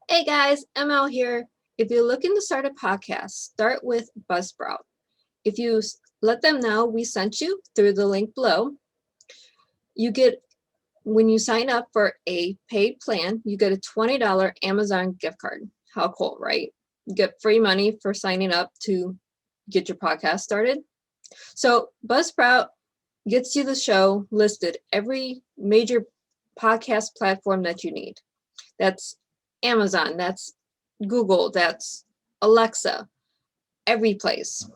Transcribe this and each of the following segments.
Hey guys, ML here. If you're looking to start a podcast, start with Buzzsprout. If you let them know we sent you through the link below, you get, when you sign up for a paid plan, you get a $20 Amazon gift card. How cool, right? You get free money for signing up to get your podcast started. So Buzzsprout gets you the show listed every major podcast platform that you need. That's Amazon, that's Google, that's Alexa, every place.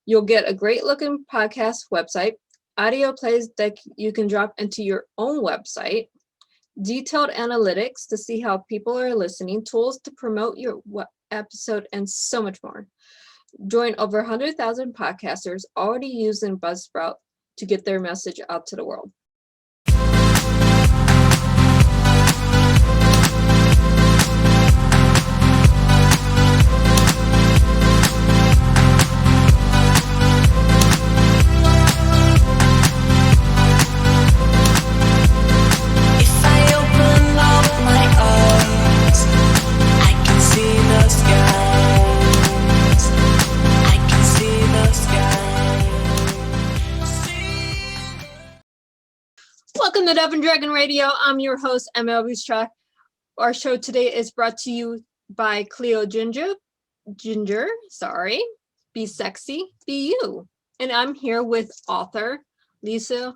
You'll get a great looking podcast website, audio plays that you can drop into your own website, detailed analytics to see how people are listening, tools to promote your episode, and so much more. Join over 100,000 podcasters already using Buzzsprout to get their message out to the world. Welcome to Dove and Dragon Radio. I'm your host, M.L.Ruscsak. Our show today is brought to you by Cleo Ginger. Be sexy, be you. And I'm here with author Lisa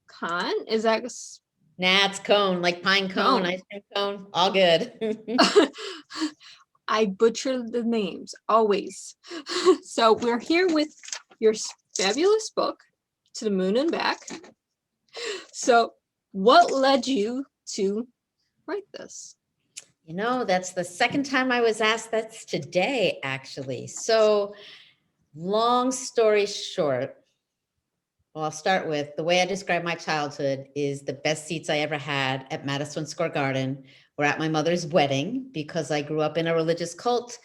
Kohn. Is that? Nah, it's cone, like pine cone, ice cream cone, all good. I butcher the names, always. So we're here with your fabulous book, To the Moon and Back. So what led you to write this? You know, that's the second time I was asked. That's today, actually. So long story short, well, I'll start with the way I describe my childhood is the best seats I ever had at Madison Square Garden were at my mother's wedding because I grew up in a religious cult,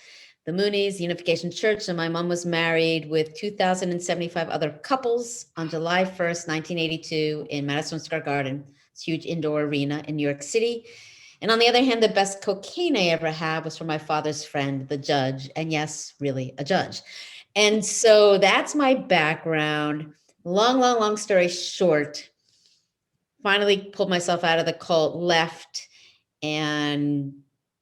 the Moonies, Unification Church, and my mom was married with 2,075 other couples on July 1st, 1982 in Madison Square Garden. It's a huge indoor arena in New York City. And on the other hand, the best cocaine I ever had was from my father's friend, the judge. And yes, really a judge. And so that's my background. Long story short, finally pulled myself out of the cult, left, and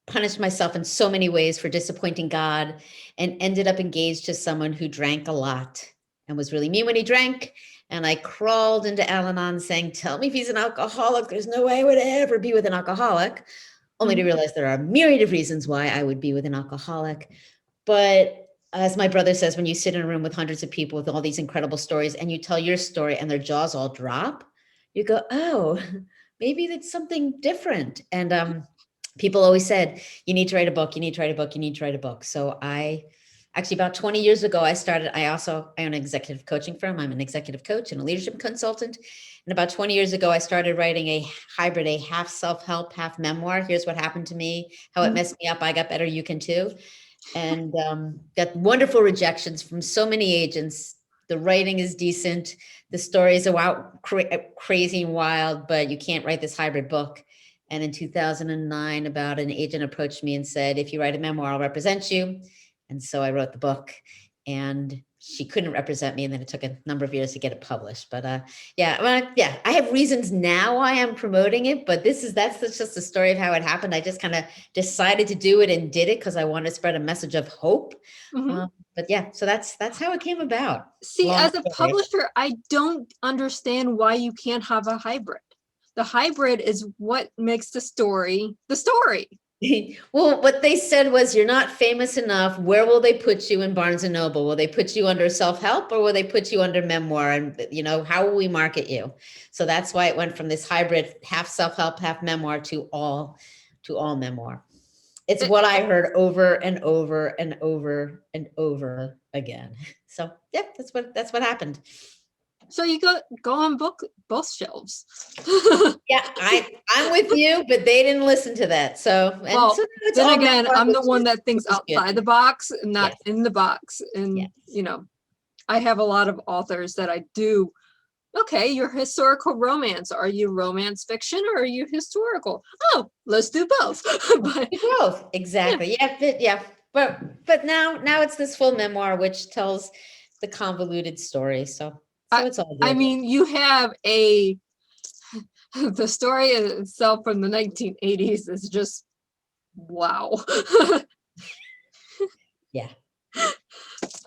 punished myself in so many ways for disappointing God, and ended up engaged to someone who drank a lot and was really mean when he drank. And I crawled into Al-Anon saying, tell me if he's an alcoholic. There's no way I would ever be with an alcoholic, only to realize there are a myriad of reasons why I would be with an alcoholic. But as my brother says, when you sit in a room with hundreds of people with all these incredible stories and you tell your story and their jaws all drop, you go, oh, maybe that's something different. And people always said, you need to write a book, you need to write a book, you need to write a book. So I actually, about 20 years ago, I own an executive coaching firm. I'm an executive coach and a leadership consultant. And about 20 years ago, I started writing a hybrid, a half self-help, half memoir. Here's what happened to me, how it messed me up. I got better, you can too. And got wonderful rejections from so many agents. The writing is decent. The stories are crazy and wild, but you can't write this hybrid book. And in 2009, about an agent approached me and said, if you write a memoir, I'll represent you. And so I wrote the book, and she couldn't represent me. And then it took a number of years to get it published. But I have reasons now why I'm promoting it, but that's just the story of how it happened. I just kind of decided to do it and did it because I wanted to spread a message of hope. But yeah, so that's how it came about. See, as a publisher, I don't understand why you can't have a hybrid. The hybrid is what makes the story the story. Well, what they said was, you're not famous enough. Where will they put you in Barnes and Noble? Will they put you under self-help, or will they put you under memoir? And, you know, how will we market you? So that's why it went from this hybrid, half self-help, half memoir to all memoir. It's what I heard over and over and over and over again. So yeah, that's what happened. So you go on both shelves. Yeah, I'm with you, but they didn't listen to that. So, then again, I'm the one that thinks outside the box and not in the box. And, you know, I have a lot of authors that I do Okay, your historical romance. Are you romance fiction or are you historical? Oh, let's do both. But Both, exactly. Yeah. But now it's this full memoir which tells the convoluted story. So I, it's all I good. mean, you have the story itself from the 1980s is just wow. Yeah.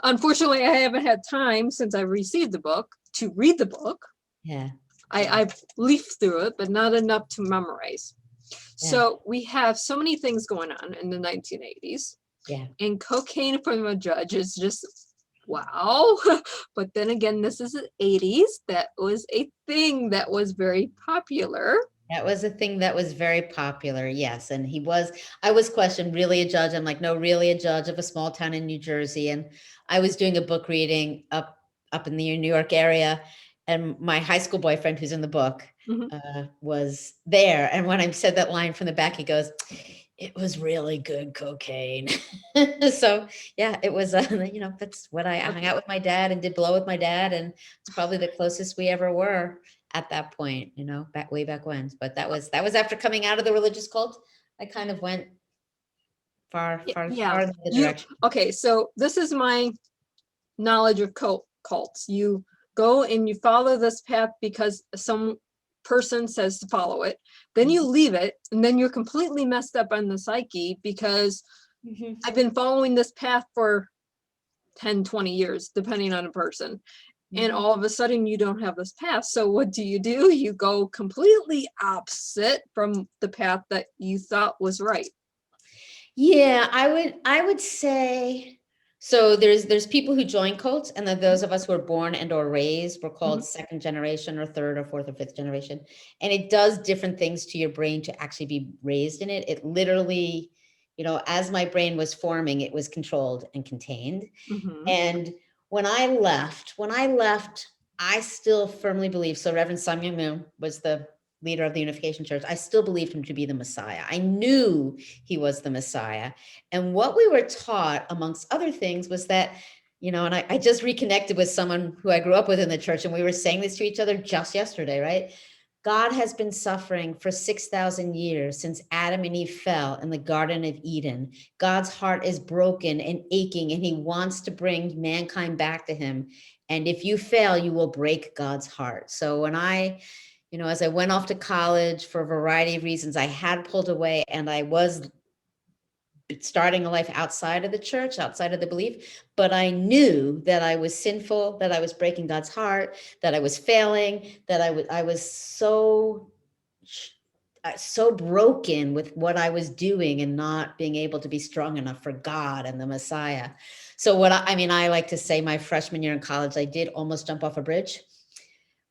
Unfortunately, I haven't had time since I received the book to read the book. Yeah. I've leafed through it, but not enough to memorize. Yeah. So we have so many things going on in the 1980s, Yeah. and cocaine from a judge is just wow. But then again, this is the 80s. That was a thing that was very popular. That was a thing that was very popular. Yes. And I was questioned, really a judge? I'm like, no, really a judge of a small town in New Jersey. And I was doing a book reading up in the New York area. And my high school boyfriend, who's in the book, Mhm. was there. And when I said that line from the back, he goes, it was really good cocaine. So yeah, it was, that's what I hung out with my dad and did blow with my dad. And it's probably the closest we ever were at that point, way back when. But that was after coming out of the religious cult. I kind of went far, far, Yeah. far in the direction. Okay, so this is my knowledge of cults. You go and you follow this path because some person says to follow it. Then you leave it, and then you're completely messed up on the psyche because Mm-hmm. I've been following this path for 10, 20 years, depending on a person. And Mm-hmm. all of a sudden you don't have this path. So what do? You go completely opposite from the path that you thought was right. Yeah, I would say so there's people who join cults, and then those of us who are born and or raised, we're called Mhm. second generation or third or fourth or fifth generation. And it does different things to your brain to actually be raised in it. It literally, as my brain was forming, it was controlled and contained. Mhm. And when I left, I still firmly believe. So Reverend Sun Myung Moon was the leader of the Unification Church. I still believed him to be the Messiah. I knew he was the Messiah. And what we were taught, amongst other things, was that, and I just reconnected with someone who I grew up with in the church, and we were saying this to each other just yesterday, right? God has been suffering for 6,000 years since Adam and Eve fell in the Garden of Eden. God's heart is broken and aching, and he wants to bring mankind back to him. And if you fail, you will break God's heart. So when as I went off to college for a variety of reasons, I had pulled away, and I was starting a life outside of the church, outside of the belief, but I knew that I was sinful, that I was breaking God's heart, that I was failing, that I was so broken with what I was doing and not being able to be strong enough for God and the Messiah. So I like to say my freshman year in college, I did almost jump off a bridge.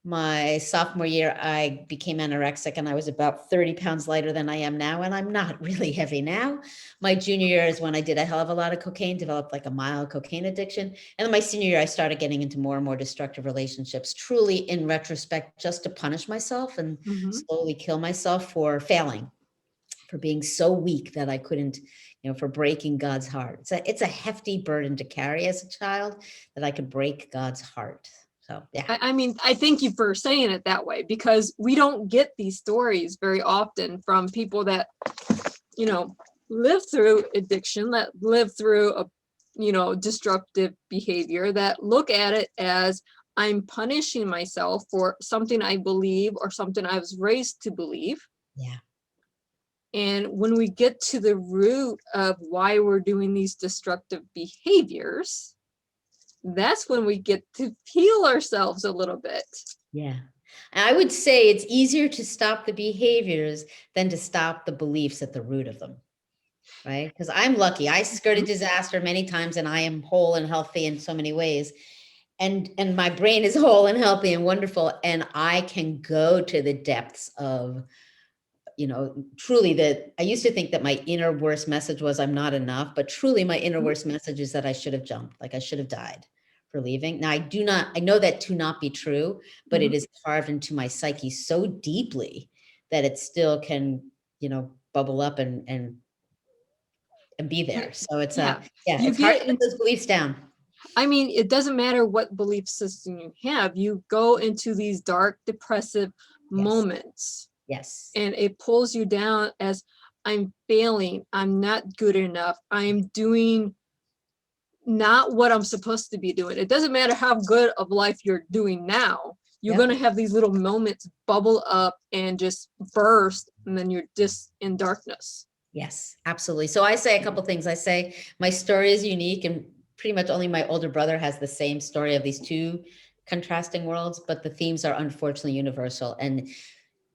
My sophomore year, I became anorexic, and I was about 30 pounds lighter than I am now. And I'm not really heavy now. My junior year is when I did a hell of a lot of cocaine, developed like a mild cocaine addiction. And then my senior year, I started getting into more and more destructive relationships, truly in retrospect, just to punish myself and Mhm. slowly kill myself for failing, for being so weak that I couldn't, for breaking God's heart. It's a hefty burden to carry as a child, that I could break God's heart. So, yeah. I mean, I thank you for saying it that way because we don't get these stories very often from people that, you know, live through addiction, that live through a, destructive behavior, that look at it as I'm punishing myself for something I believe or something I was raised to believe. Yeah. And when we get to the root of why we're doing these destructive behaviors, that's when we get to heal ourselves a little bit. Yeah. And I would say it's easier to stop the behaviors than to stop the beliefs at the root of them. Right. Because I'm lucky. I skirted disaster many times, and I am whole and healthy in so many ways. And my brain is whole and healthy and wonderful. And I can go to the depths of, truly, that I used to think that my inner worst message was I'm not enough, but truly my inner worst message is that I should have jumped, like I should have died for leaving. Now I know that to not be true, but it Mhm. is carved into my psyche so deeply that it still can, bubble up and be Yeah, there. So yeah. yeah, You it's hard get to put in, those beliefs down. I mean, it doesn't matter what belief system you have. You go into these dark, depressive Yes. moments Yes. and it pulls you down as I'm failing. I'm not good enough. I'm doing not what I'm supposed to be doing. It doesn't matter how good of life you're doing now. You're Yep. going to have these little moments bubble up and just burst, and then you're just in darkness. Yes, absolutely. So I say a couple things. I say my story is unique, and pretty much only my older brother has the same story of these two contrasting worlds, but the themes are unfortunately universal. And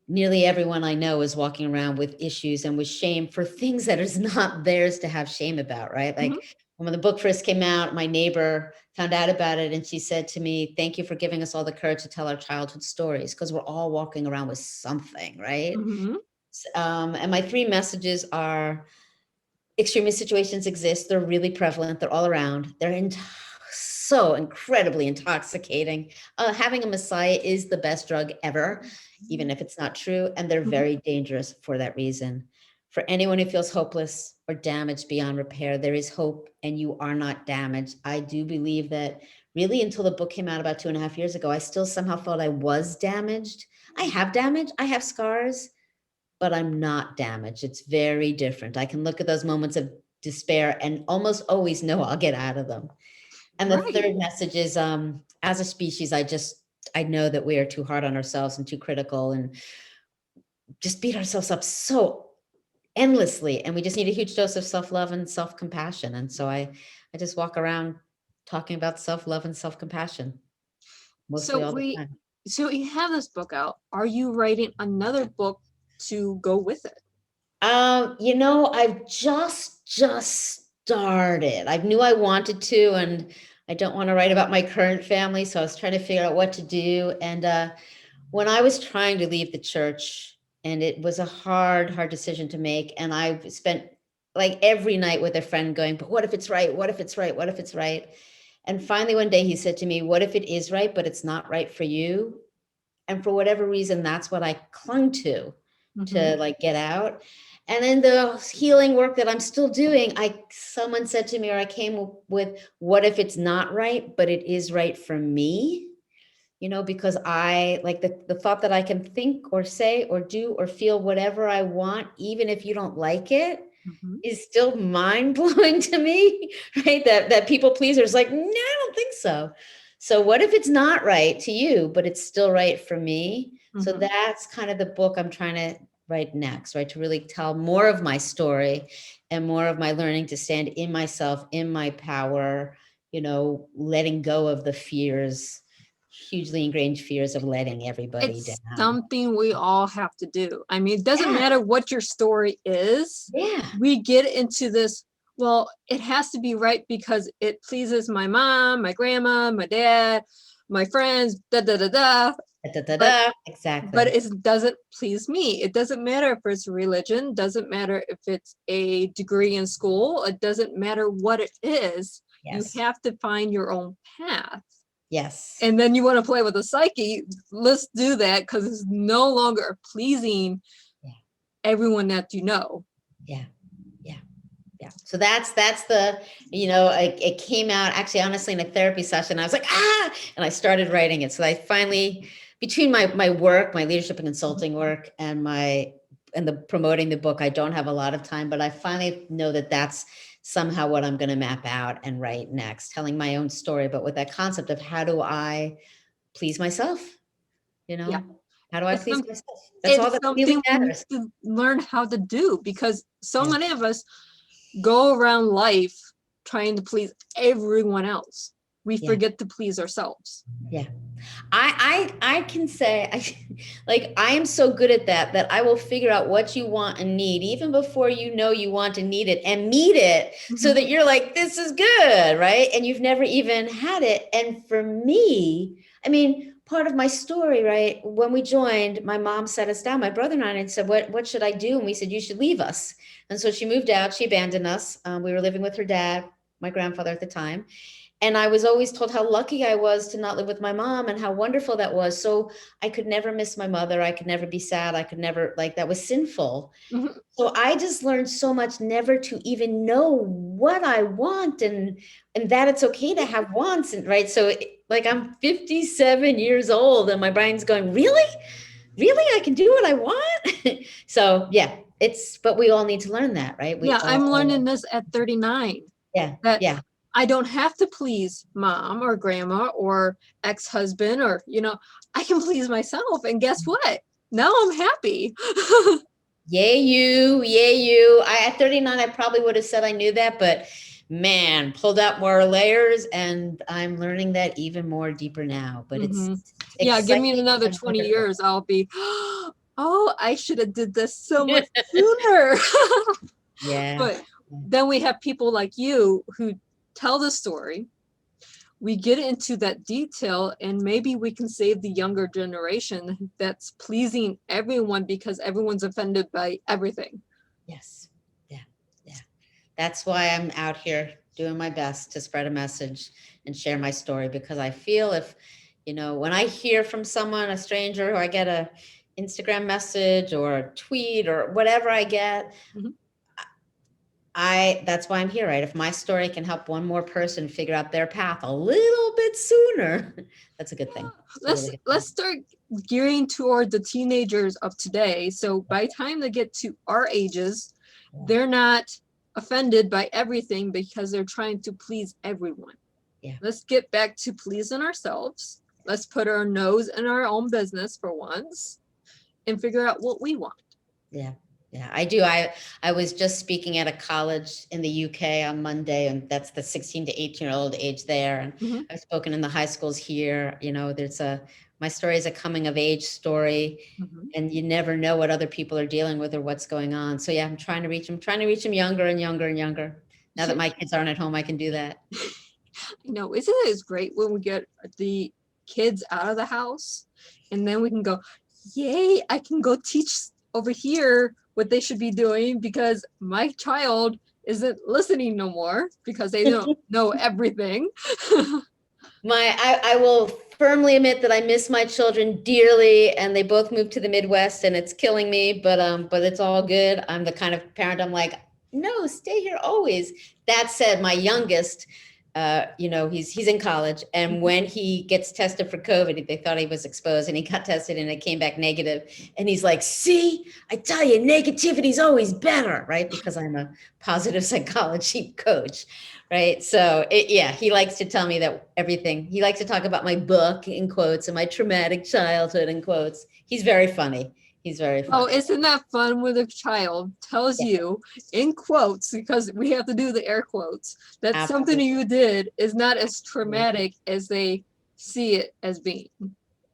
nearly everyone I know is walking around with issues and with shame for things that is not theirs to have shame about, right? Mhm. Like when the book first came out, my neighbor found out about it and she said to me, "Thank you for giving us all the courage to tell our childhood stories," because we're all walking around with something, right? Mhm. And my three messages are: extremist situations exist. They're really prevalent. They're all around. So incredibly intoxicating. Having a messiah is the best drug ever, even if it's not true. And they're Mhm. very dangerous for that reason. For anyone who feels hopeless or damaged beyond repair, there is hope and you are not damaged. I do believe that really until the book came out about 2.5 years ago, I still somehow felt I was damaged. I have damage. I have scars, but I'm not damaged. It's very different. I can look at those moments of despair and almost always know I'll get out of them. And the Right. third message is, as a species, I know that we are too hard on ourselves and too critical and just beat ourselves up so endlessly. And we just need a huge dose of self-love and self-compassion. And so I just walk around talking about self-love and self-compassion mostly So all the we time. so you have this book out. Are you writing another book to go with it? I've just started. I knew I wanted to, and I don't want to write about my current family, so I was trying to figure out what to do. And when I was trying to leave the church, and it was a hard decision to make, and I spent like every night with a friend going, "But what if it's right? What if it's right? What if it's right?" And finally, one day he said to me, "What if it is right, but it's not right for you?" And for whatever reason, that's what I clung to Mhm. like get out. And then the healing work that I'm still doing, someone said to me, or I came with, what if it's not right, but it is right for me? Because I like the thought that I can think or say or do or feel whatever I want, even if you don't like it, Mhm. is still mind blowing to me, right? That people pleasers like, no, I don't think so. So what if it's not right to you, but it's still right for me? So Mhm. that's kind of the book I'm trying to write next, right? To really tell more of my story and more of my learning to stand in myself, in my power, letting go of the fears, hugely ingrained fears of letting everybody It's down. something we all have to do. I mean, it doesn't Yeah. matter what your story is. Yeah. We get into this, well, it has to be right because it pleases my mom, my grandma, my dad, my friends, da da da da. Da, da, da, But da. but Exactly. it doesn't please me. It doesn't matter if it's religion, doesn't matter if it's a degree in school, it doesn't matter what it is. You Yes. have to find your own path. Yes. And then you want to play with the psyche, let's do that because it's no longer pleasing Yeah. everyone that you know. Yeah. Yeah. Yeah. So that's it came out actually, honestly, in a therapy session. I was like, and I started writing it. So I finally, between my work, my leadership and consulting work, and the promoting the book, I don't have a lot of time, but I finally know that that's somehow what I'm going to map out and write next, telling my own story, but with that concept of how do I please myself? You Yeah. know, how do I It's please some myself? That's all it's that really something we need matters. to learn how to do because so Yeah. many of us go around life trying to please everyone else. We Yeah. forget to please ourselves. Yeah. I can say like I am so good at that I will figure out what you want and need even before you know you want and need it and meet it so Mhm. that you're like, this is good, right? And you've never even had it. And for me, I mean, part of my story, right? When we joined, my mom sat us down, my brother and I, and said, what should I do? And we said, you should leave us. And so she moved out, she abandoned us. We were living with her dad, my grandfather at the time. And I was always told how lucky I was to not live with my mom and how wonderful that was. So I could never miss my mother. I could never be sad. I could never, like, that was sinful. Mhm. So I just learned so much never to even know what I want and that it's okay to have wants. And right. So like I'm 57 years old and my brain's going, really? Really? I can do what I want? So yeah, but we all need to learn that, right? We Yeah, I'm learning all, this at 39, yeah, that yeah. I don't have to please mom or grandma or ex-husband, or, I can please myself. And guess what? Now I'm happy. Yay, you, yay, you. At 39, I probably would have said I knew that, but man, pulled out more layers and I'm learning that even more deeper now, but it's Hmm. Yeah, give me exciting another and 20 wonderful. years. I'll be, oh, I should have did this so much sooner. Yeah. But then we have people like you who tell the story. We get into that detail, and maybe we can save the younger generation that's pleasing everyone because everyone's offended by everything. Yes. Yeah. Yeah. That's why I'm out here doing my best to spread a message and share my story, because I feel if, when I hear from someone, a stranger, or I get a Instagram message or a tweet or whatever I get, Mhm. that's why I'm here, right? If my story can help one more person figure out their path a little bit sooner, that's a good thing. It's a let's really good let's thing. start gearing toward the teenagers of today, so by the time they get to our ages, they're not offended by everything because they're trying to please everyone. Yeah. Let's get back to pleasing ourselves. Let's put our nose in our own business for once and figure out what we want. Yeah. Yeah, I do. I was just speaking at a college in the UK on Monday, and that's the 16 to 18-year-old age there. And Mhm. I've spoken in the high schools here. My story is a coming of age story, Mhm. and you never know what other people are dealing with or what's going on. So yeah, I'm trying to reach them younger and younger and younger. Now that my kids aren't at home, I can do that. Isn't it great when we get the kids out of the house and then we can go, yay, I can go teach over here what they should be doing because my child isn't listening no more because they don't know everything. I will firmly admit that I miss my children dearly, and they both moved to the Midwest, and it's killing me. But it's all good. I'm the kind of parent, I'm like, no, stay here always. That said, my youngest, he's in college, and when he gets tested for COVID, they thought he was exposed, and he got tested, and it came back negative. And he's like, see, I tell you, negativity is always better, right? Because I'm a positive psychology coach. Right. So he likes to tell me that everything, he likes to talk about my book in quotes and my traumatic childhood in quotes. He's very funny. He's very Oh, funny. isn't that fun when a child tells Yeah, you in quotes, because we have to do the air quotes, that something absolutely. you did is not as traumatic as they see it as being.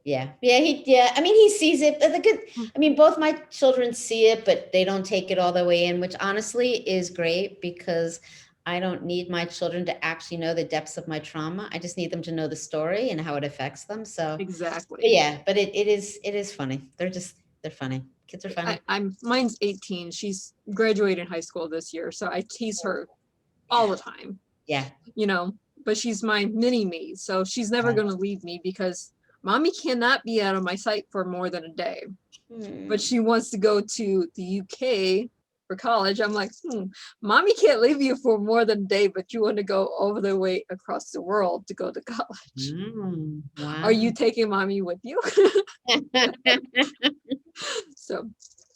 Yeah. Yeah. I mean, he sees it, but both my children see it, but they don't take it all the way in, which honestly is great because I don't need my children to actually know the depths of my trauma. I just need them to know the story and how it affects them. So, Exactly. but yeah, but it is funny. They're funny. Kids are funny. Mine's 18. She's graduating high school this year, so I tease her all the time, Yeah. you know, but she's my mini me, so she's never Yeah. going to leave me because mommy cannot be out of my sight for more than a day. But she wants to go to the UK for college. I'm like, mommy can't leave you for more than a day, but you want to go over the way across the world to go to college. Are Wow. you taking mommy with you? So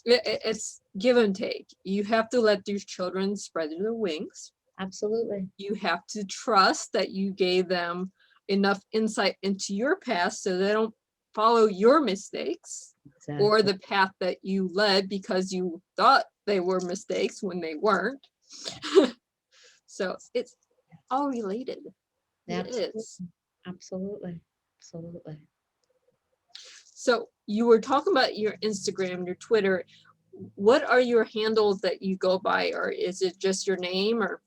it's give and take. You have to let your children spread their wings. Absolutely. You have to trust that you gave them enough insight into your past so they don't follow your mistakes or Exactly. the path that you led because you thought they were mistakes when they weren't. So it's all related. It Absolutely. is. Absolutely. Absolutely. So you were talking about your Instagram, your Twitter. What are your handles that you go by, or is it just your name? Or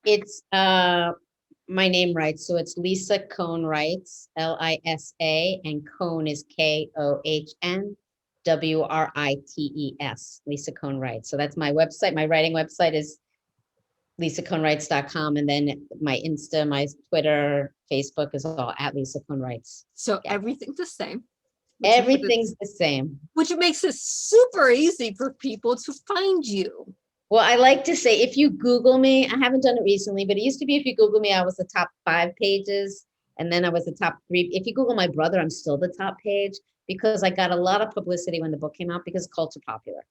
It's my name writes, so it's Lisa Kohn writes, Lisa, and Kohn is KOHN WRITES. Lisa Kohn writes. So that's my website. My writing website is lisakohnwrites.com, and then my Insta, my Twitter, Facebook is all at Lisa Kohn writes. so Yeah. everything's the same, Everything's the same. which makes it super easy for people to find you. Well, I like to say, if you Google me, I haven't done it recently, but it used to be if you Google me, I was the top 5 pages, and then I was the top 3. If you Google my brother, I'm still the top page because I got a lot of publicity when the book came out because cults are popular.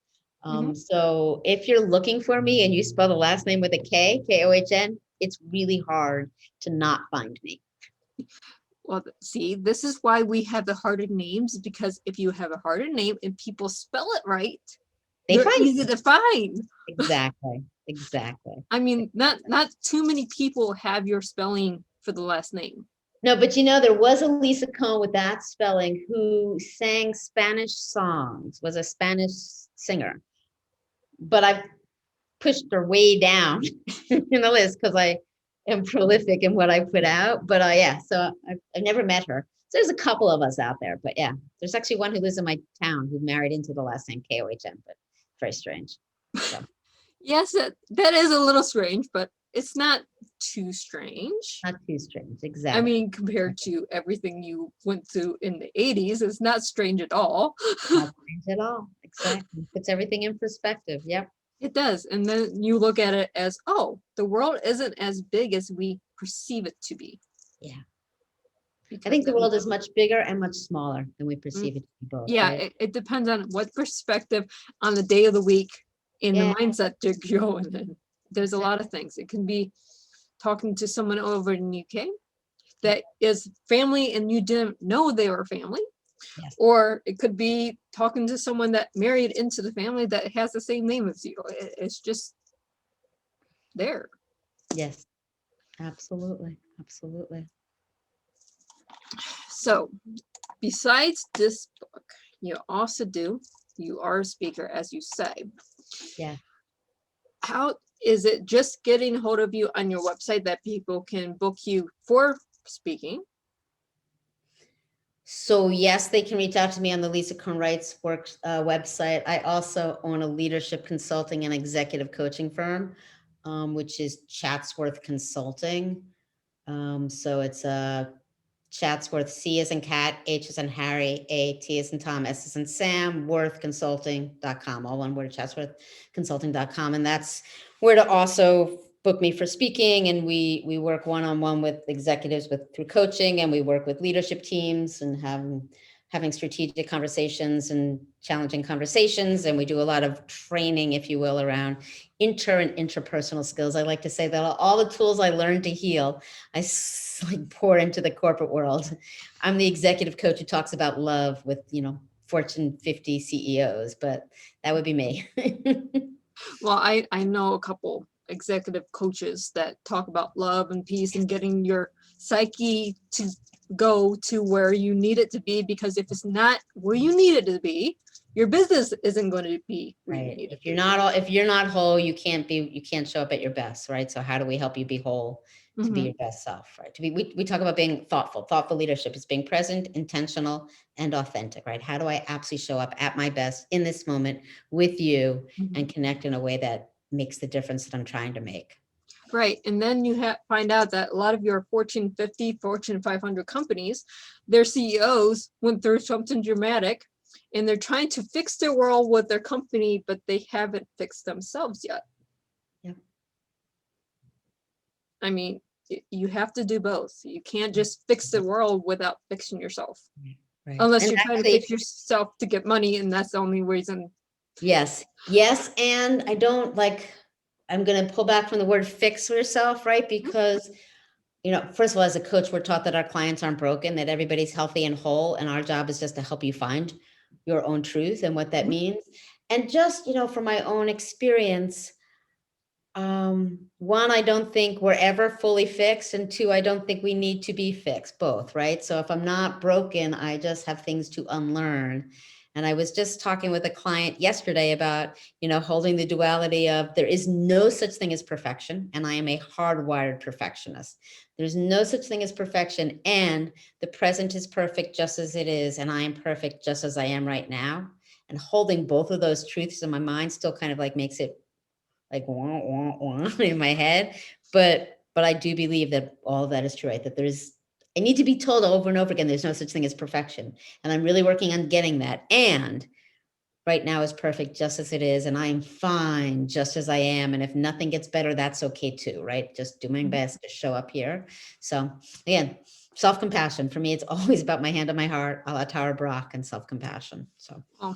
Mhm. So if you're looking for me and you spell the last name with a K, K-O-H-N, it's really hard to not find me. Well, see, this is why we have the harder names, because if you have a harder name and people spell it right, They you're find easy me. to find. Exactly. Exactly. I mean, not too many people have your spelling for the last name. No, but there was a Lisa Kohn with that spelling who sang Spanish songs, was a Spanish singer. But I pushed her way down in the list because I am prolific in what I put out. But yeah, so I've never met her. So there's a couple of us out there. But yeah, there's actually one who lives in my town who married into the last name Kohn, but very strange. So Yes, that is a little strange, but it's not too strange. not too strange. I Exactly. mean, compared to everything you went through in the 80s, it's not strange at all. Not strange at all. Exactly. Puts everything in perspective. Yep. It does. And then you look at it as, oh, the world isn't as big as we perceive it to be. Yeah. I Because think the world is much bigger and much smaller than we perceive it to be both. yeah, Right? it depends on what perspective on the day of the week in the Yeah. mindset you're going in. There's a lot of things. It can be talking to someone over in the UK that is family and you didn't know they were family. Yes. Or it could be talking to someone that married into the family that has the same name as you. It's just there. Yes. Absolutely. Absolutely. So besides this book, you are a speaker, as you say. Yeah. How is it just getting hold of you on your website that people can book you for speaking? So yes, they can reach out to me on the Lisa Kohn Writes Works website. I also own a leadership consulting and executive coaching firm, which is Chatsworth Consulting. So it's Chatsworth, C as in cat, H as in Harry, A, T as in Tom, S as in Sam, worthconsulting.com, all one word, chatsworthconsulting.com. And that's where to also book me for speaking. And we work one-on-one with executives through coaching, and we work with leadership teams and having strategic conversations and challenging conversations. And we do a lot of training, if you will, around and interpersonal skills. I like to say that all the tools I learned to heal, I pour into the corporate world. I'm the executive coach who talks about love with, Fortune 50 CEOs, but that would be me. Well, I know a couple executive coaches that talk about love and peace and getting your psyche to go to where you need it to be, because if it's not where you need it to be, your business isn't going to be where you Right. need it. If you're not whole, you can't show up at your best, right? So how do we help you be whole to be your best self, right? We talk about being thoughtful leadership is being present, intentional, and authentic, right? How do I absolutely show up at my best in this moment with you and connect in a way that makes the difference that I'm trying to make? Right. And then you find out that a lot of your Fortune 50, Fortune 500 companies, their CEOs went through something dramatic and they're trying to fix their world with their company, but they haven't fixed themselves yet. Yep. I mean, you have to do both. You can't just fix the world without fixing yourself. Right. Unless And you're trying to fix yourself to get money, and that's the only reason. Yes. And I'm going to pull back from the word fix yourself, right? Because, first of all, as a coach, we're taught that our clients aren't broken, that everybody's healthy and whole. And our job is just to help you find your own truth and what that means. And just, from my own experience, one, I don't think we're ever fully fixed. And two, I don't think we need to be fixed, both, right? So if I'm not broken, I just have things to unlearn. And I was just talking with a client yesterday about, holding the duality of there is no such thing as perfection. And I am a hardwired perfectionist. There's no such thing as perfection. And the present is perfect just as it is. And I am perfect just as I am right now. And holding both of those truths in my mind still kind of makes it like wah, wah, wah in my head. But I do believe that all of that is true, right? That I need to be told over and over again, there's no such thing as perfection. And I'm really working on getting that. And right now is perfect just as it is, and I'm fine just as I am. And if nothing gets better, that's okay too, right? Just do my Mhm. best to show up here. So again, self-compassion for me, it's always about my hand on my heart, a la Tara Brach, and self-compassion. So Oh,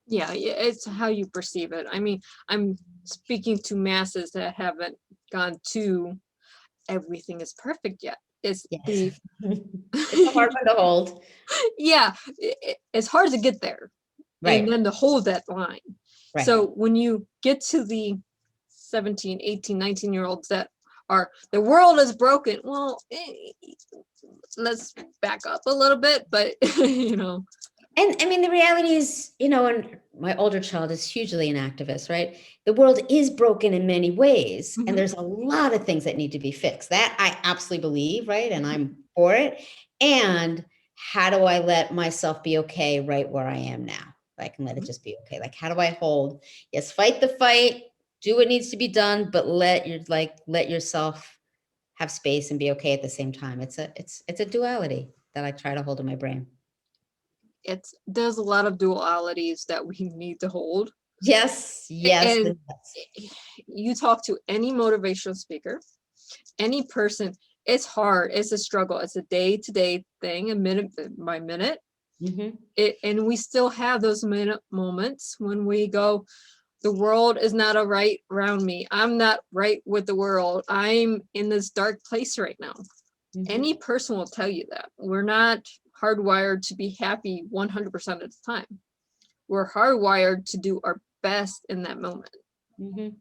yeah, it's how you perceive it. I mean, I'm speaking to masses that haven't gone to everything is perfect yet. It's yes, the it's a hard one to hold. yeah, it's hard to get there and Right, then to hold that line. right. So when you get to the 17, 18, 19-year-olds that are the world is broken, well, let's back up a little bit, but you know. And I mean, the reality is, and my older child is hugely an activist, right? The world is broken in many ways, and Mhm, there's a lot of things that need to be fixed. That I absolutely believe, right? And I'm for it. And how do I let myself be okay right where I am now? I can let it mhm. just be okay. Like, how do I hold? Yes, fight the fight, do what needs to be done, but let yourself have space and be okay at the same time. It's a duality that I try to hold in my brain. There's a lot of dualities that we need to hold. Yes, yes, And yes. you talk to any motivational speaker, any person, it's hard, it's a struggle, it's a day-to-day thing, a minute by minute. Mhm, And we still have those minute moments when we go, the world is not all right around me, I'm not right with the world, I'm in this dark place right now. mhm, Any person will tell you that we're not hardwired to be happy 100% of the time. We're hardwired to do our best in that moment. mhm.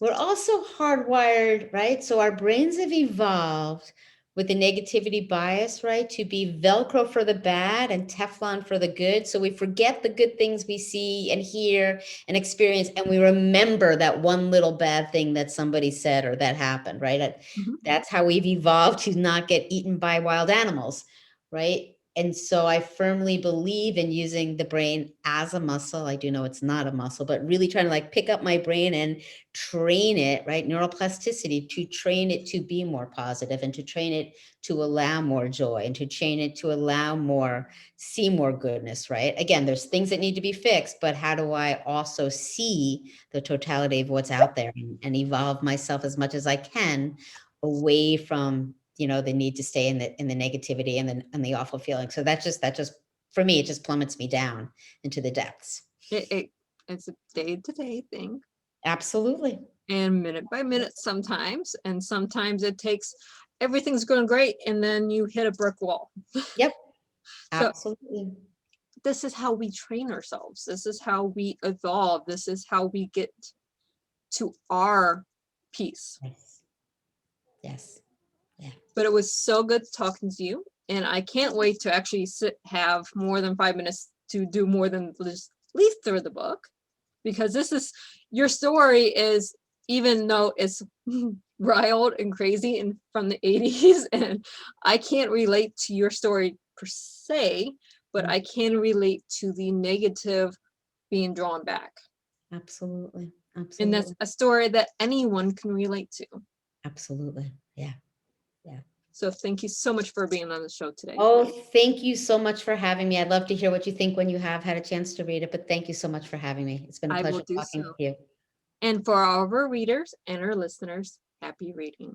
We're also hardwired, right? So our brains have evolved with the negativity bias, right? To be Velcro for the bad and Teflon for the good. So we forget the good things we see and hear and experience, and we remember that one little bad thing that somebody said or that happened, right? Mhm. That's how we've evolved to not get eaten by wild animals, right? And so I firmly believe in using the brain as a muscle. I do know it's not a muscle, but really trying to like pick up my brain and train it, right? Neuroplasticity, to train it to be more positive, and to train it to allow more joy, and to train it to allow more, see more goodness, right? Again, there's things that need to be fixed, but how do I also see the totality of what's out there, and evolve myself as much as I can away from, the need to stay in the negativity and the awful feeling. So that just for me, it just plummets me down into the depths. It it's a day-to-day thing Absolutely. and minute by minute sometimes, and sometimes it takes everything's going great and then you hit a brick wall. Yep. So Absolutely. this is how we train ourselves. This is how we evolve. This is how we get to our peace. Yes. Yes. Yeah. But it was so good talking to you, and I can't wait to actually have more than 5 minutes to do more than just leaf through the book, because this is your story is, even though it's wild and crazy and from the 80s, and I can't relate to your story per se, but Mm, I can relate to the negative being drawn back. absolutely. And that's Absolutely. a story that anyone can relate to. Absolutely. Yeah. Yeah. So thank you so much for being on the show today. Oh, thank you so much for having me. I'd love to hear what you think when you have had a chance to read it, but thank you so much for having me. It's been a I will pleasure do talking with so. you. And for all of our readers and our listeners, happy reading.